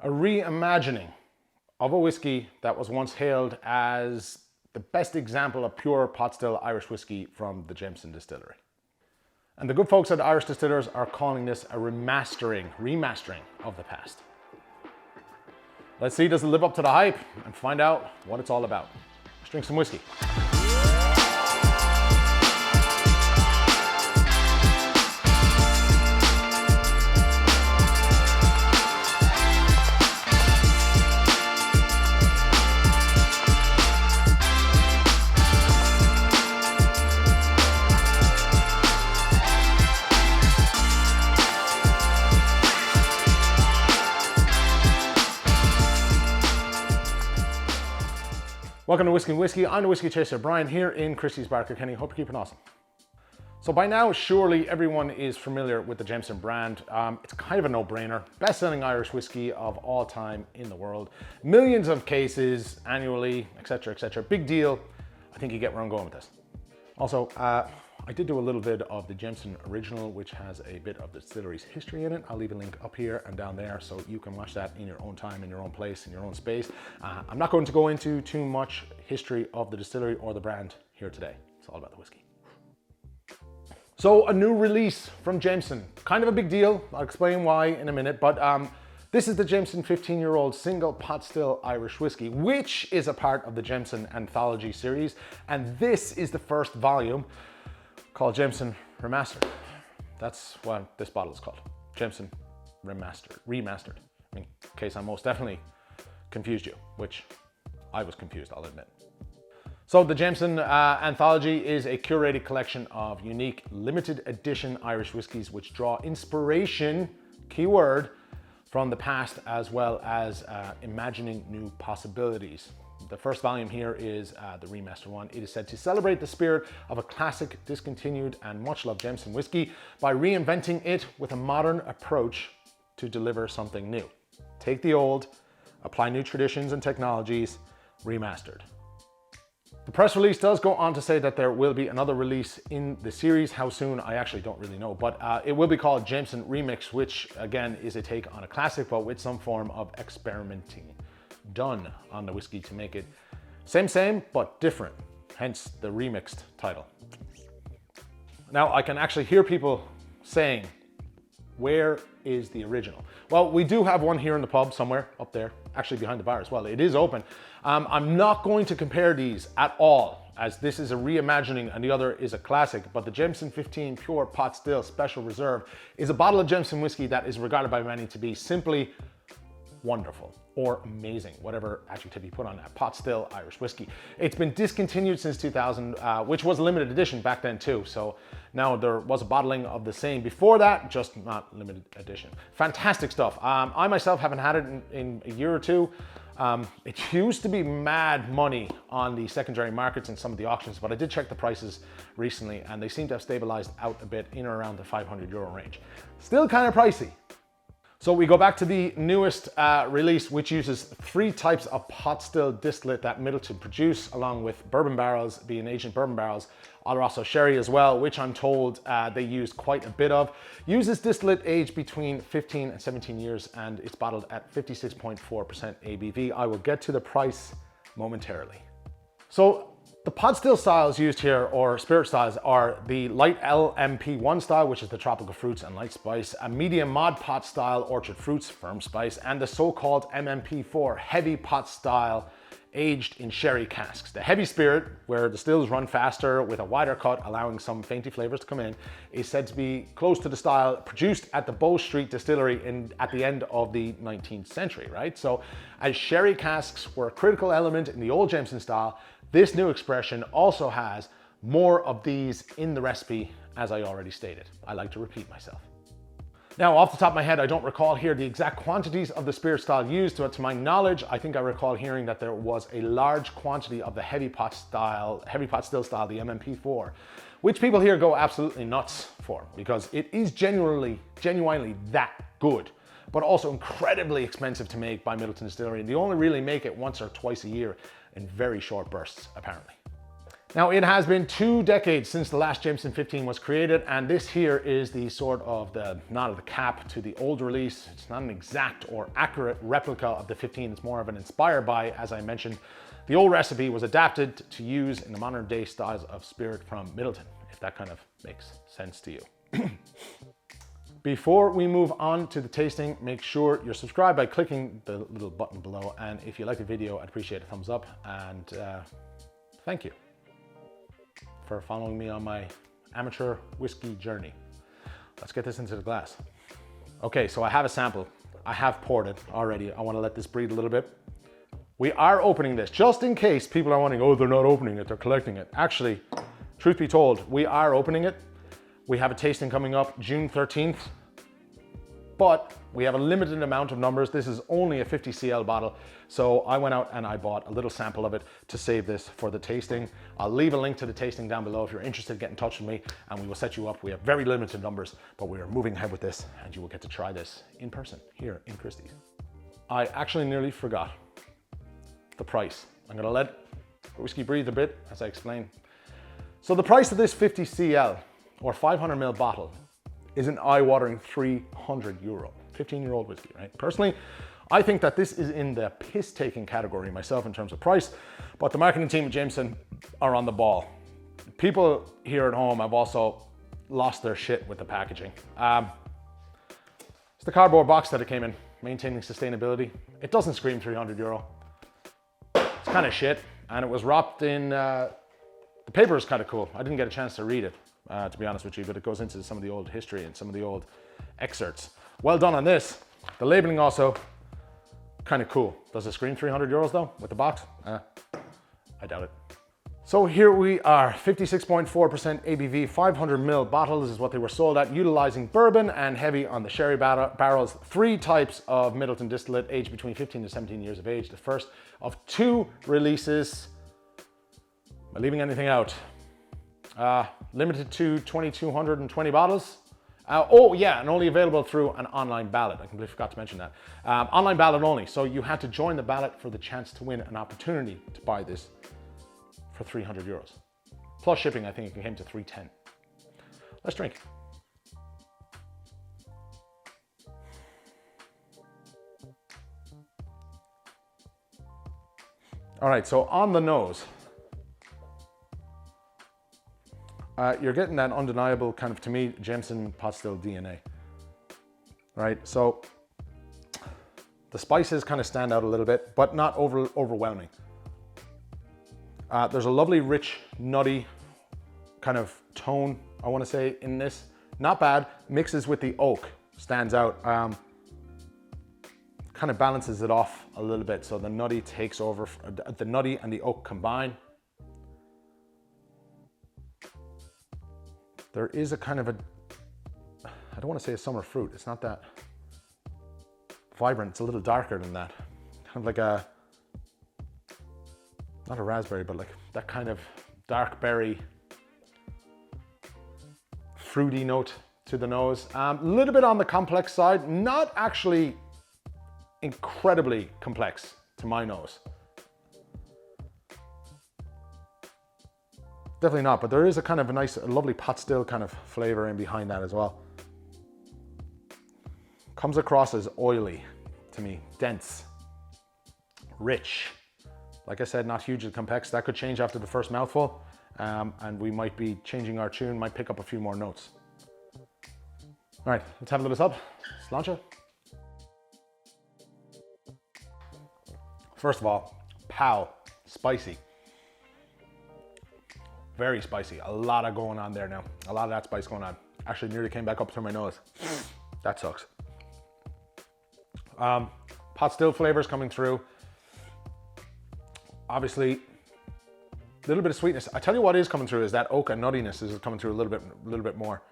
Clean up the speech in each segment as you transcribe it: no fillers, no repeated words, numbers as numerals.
a reimagining of a whiskey that was once hailed as the best example of pure pot still Irish whiskey from the Jameson distillery. And the good folks at Irish Distillers are calling this a remastering of the past. Let's see, does it live up to the hype, and find out what it's all about. Let's drink some whiskey. Welcome to Whisky and Whiskey. I'm the Whiskey Chaser Brian here in Christy's bar, Kilkenny. Hope you're keeping awesome. So by now, surely everyone is familiar with the Jameson brand. It's kind of a no-brainer. Best-selling Irish whiskey of all time in the world. Millions of cases annually, etc., etc. Big deal. I think you get where I'm going with this. Also, I did do a little bit of the Jameson original, which has a bit of the distillery's history in it. I'll leave a link up here and down there so you can watch that in your own time, in your own place, in your own space. I'm not going to go into too much history of the distillery or the brand here today. It's all about the whiskey. So a new release from Jameson, kind of a big deal. I'll explain why in a minute, but this is the Jameson 15-year-old single pot still Irish whiskey, which is a part of the Jameson anthology series. And this is the first volume called Jameson Remastered. That's what this bottle is called. Jameson Remastered. In case I most definitely confused you, which I was confused, I'll admit. So the Jameson anthology is a curated collection of unique limited edition Irish whiskies which draw inspiration, keyword, from the past as well as imagining new possibilities. The first volume here is the remastered one. It is said to celebrate the spirit of a classic, discontinued and much loved Jameson whiskey by reinventing it with a modern approach to deliver something new. Take the old, apply new traditions and technologies, remastered. The press release does go on to say that there will be another release in the series. How soon, I actually don't really know, but it will be called Jameson Remix, which again is a take on a classic, but with some form of experimenting done on the whiskey to make it same, but different, hence the remixed title. Now, I can actually hear people saying, where is the original? Well, we do have one here in the pub somewhere up there, actually behind the bar as well. It is open. I'm not going to compare these at all, as this is a reimagining and the other is a classic, but the Jameson 15 Pure Pot Still Special Reserve is a bottle of Jameson whiskey that is regarded by many to be simply wonderful or amazing, whatever adjective you put on that. Pot still Irish whiskey. It's been discontinued since 2000, which was a limited edition back then too. So now there was a bottling of the same before that, just not limited edition. Fantastic stuff. I myself haven't had it in a year or two. It used to be mad money on the secondary markets and some of the auctions, but I did check the prices recently and they seem to have stabilized out a bit in or around the €500 range. Still kind of pricey. So we go back to the newest release, which uses 3 types of pot still distillate that Middleton produce, along with bourbon barrels, being aged bourbon barrels, Oloroso sherry as well, which I'm told they use quite a bit of. Uses distillate aged between 15 and 17 years, and it's bottled at 56.4% ABV. I will get to the price momentarily. So the pot still styles used here, or spirit styles, are the light LMP1 style, which is the tropical fruits and light spice, a medium mod pot style, orchard fruits, firm spice, and the so-called MMP4 heavy pot style, aged in sherry casks. The heavy spirit, where the stills run faster with a wider cut, allowing some fainty flavors to come in, is said to be close to the style produced at the Bow Street Distillery at the end of the 19th century, right? So as sherry casks were a critical element in the old Jameson style, this new expression also has more of these in the recipe, as I already stated. I like to repeat myself. Now, off the top of my head, I don't recall here the exact quantities of the spirit style used, but to my knowledge, I think I recall hearing that there was a large quantity of the heavy pot still style, the MMP4, which people here go absolutely nuts for, because it is genuinely that good, but also incredibly expensive to make by Middleton Distillery. And they only really make it once or twice a year in very short bursts, apparently. Now, it has been 2 decades since the last Jameson 15 was created, and this here is the sort of the nod of the cap to the old release. It's not an exact or accurate replica of the 15, it's more of an inspired by, as I mentioned. The old recipe was adapted to use in the modern day styles of spirit from Midleton, if that kind of makes sense to you. Before we move on to the tasting, make sure you're subscribed by clicking the little button below, and if you like the video, I'd appreciate a thumbs up, and thank you for following me on my amateur whiskey journey. Let's get this into the glass. Okay, so I have a sample. I have poured it already. I want to let this breathe a little bit. We are opening this, just in case people are wondering, oh, they're not opening it, they're collecting it. Actually, truth be told, we are opening it. We have a tasting coming up June 13th, but we have a limited amount of numbers. This is only a 50 cl bottle. So I went out and I bought a little sample of it to save this for the tasting. I'll leave a link to the tasting down below if you're interested, get in touch with me and we will set you up. We have very limited numbers, but we are moving ahead with this and you will get to try this in person here in Christie's. I actually nearly forgot the price. I'm gonna let the whiskey breathe a bit as I explain. So the price of this 50 cl or 500 ml bottle is an eye-watering €300. 15-year-old whiskey, right? Personally, I think that this is in the piss-taking category myself in terms of price, but the marketing team at Jameson are on the ball. People here at home have also lost their shit with the packaging. It's the cardboard box that it came in, maintaining sustainability. It doesn't scream €300. It's kind of shit, and it was wrapped in, the paper is kind of cool. I didn't get a chance to read it, to be honest with you, but it goes into some of the old history and some of the old excerpts. Well done on this. The labeling also kind of cool. Does it scream €300 though with the box? I doubt it. So here we are, 56.4% ABV, 500 ml bottle. This is what they were sold at, utilizing bourbon and heavy on the sherry barrels. 3 types of Midleton distillate, aged between 15 to 17 years of age. The first of 2 releases. Am I leaving anything out? Limited to 2,220 bottles. Oh yeah, and only available through an online ballot. I completely forgot to mention that. Online ballot only, so you had to join the ballot for the chance to win an opportunity to buy this for €300. Plus shipping, I think it came to 310. Let's drink. All right, so on the nose, you're getting that undeniable kind of, to me, Jameson pot still DNA, right? So the spices kind of stand out a little bit, but not overwhelming. There's a lovely, rich, nutty kind of tone, I want to say, in this. Not bad. Mixes with the oak, stands out. Kind of balances it off a little bit, so the nutty takes over. The nutty and the oak combine. There is a kind of a, I don't want to say a summer fruit. It's not that vibrant. It's a little darker than that. Kind of like a, not a raspberry, but like that kind of dark berry, fruity note to the nose. A little bit on the complex side, not actually incredibly complex to my nose. Definitely not, but there is a kind of a nice, lovely pot still kind of flavor in behind that as well. Comes across as oily to me, dense, rich. Like I said, not hugely complex. That could change after the first mouthful, and we might be changing our tune, might pick up a few more notes. All right, let's have a little sub. Sláinte. First of all, pow, spicy. Very spicy, a lot of going on there now. A lot of that spice going on. Actually nearly came back up through my nose. That sucks. Pot still flavors coming through. Obviously, a little bit of sweetness. I tell you what is coming through is that oak and nuttiness is coming through a little bit more.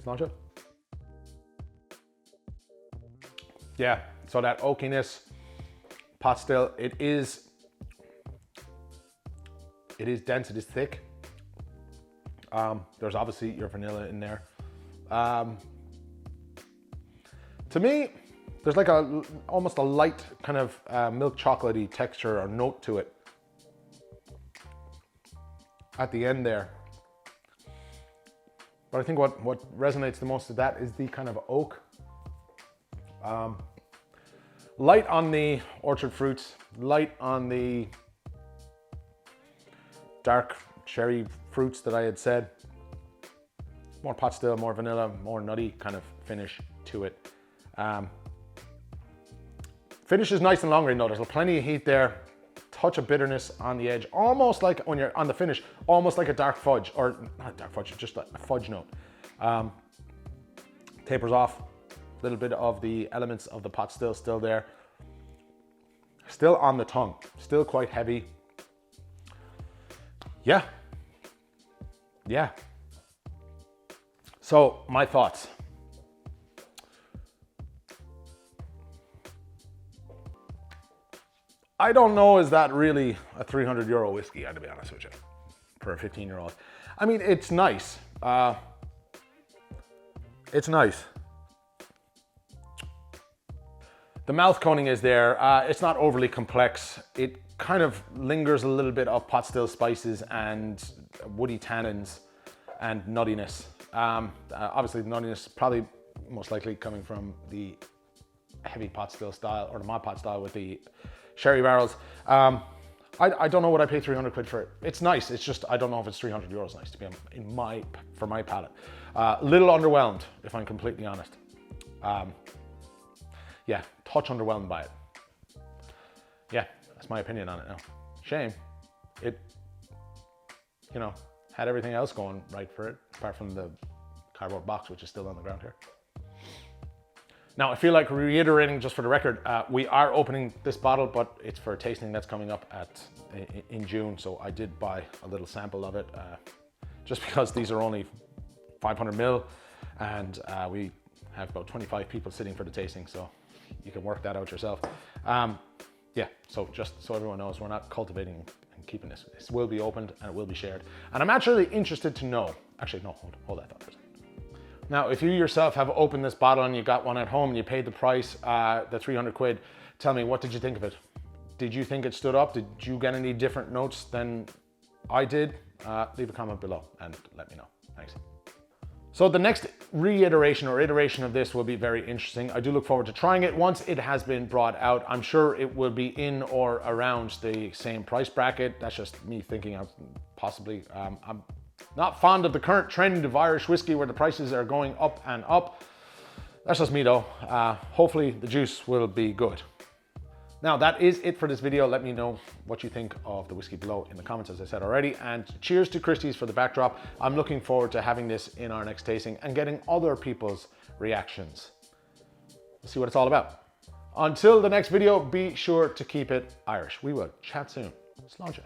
Sláinte. Yeah, so that oakiness, pot still, it is dense, it is thick. There's obviously your vanilla in there. To me, There's like almost a light kind of milk chocolatey texture or note to it at the end there. But I think what resonates the most of that is the kind of oak. Light on the orchard fruits, light on the dark cherry fruits that I had said. More pot still, more vanilla, more nutty kind of finish to it. Finish is nice and long grain though. There's plenty of heat there. Touch of bitterness on the edge, almost like when you're on the finish, almost like a dark fudge, or not a dark fudge, just a fudge note. Tapers off, a little bit of the elements of the pot still there. Still on the tongue, still quite heavy. Yeah. So my thoughts. I don't know, is that really a €300 whiskey, to be honest with you, for a 15-year-old. I mean, it's nice. It's nice. The mouth coating is there. It's not overly complex. It kind of lingers a little bit of pot still spices and woody tannins and nuttiness. Obviously the nuttiness probably most likely coming from the heavy pot still style or the mod pot style with the sherry barrels. I don't know what I pay 300 quid for it. It's nice. It's just, I don't know if it's €300 nice to be for my palate. Little underwhelmed, if I'm completely honest. Yeah, touch underwhelmed by it. Yeah, that's my opinion on it now. Shame. It, you know, had everything else going right for it, apart from the cardboard box, which is still on the ground here. Now, I feel like reiterating just for the record, we are opening this bottle, but it's for a tasting that's coming up in June. So I did buy a little sample of it, just because these are only 500 ml, and we have about 25 people sitting for the tasting, so you can work that out yourself. Yeah, so just so everyone knows, we're not cultivating and keeping this. This will be opened and it will be shared. And I'm actually interested to know, actually no, hold that thought for a second. Now, if you yourself have opened this bottle and you got one at home and you paid the price, the 300 quid, tell me, what did you think of it? Did you think it stood up? Did you get any different notes than I did? Leave a comment below and let me know. Thanks. So the next reiteration or iteration of this will be very interesting. I do look forward to trying it once it has been brought out. I'm sure it will be in or around the same price bracket. That's just me thinking of possibly. I'm not fond of the current trend of Irish whiskey where the prices are going up and up. That's just me though. Hopefully the juice will be good. Now that is it for this video. Let me know what you think of the whiskey below in the comments, as I said already. And cheers to Christy's for the backdrop. I'm looking forward to having this in our next tasting and getting other people's reactions. Let's see what it's all about. Until the next video, be sure to keep it Irish. We will chat soon. Slán.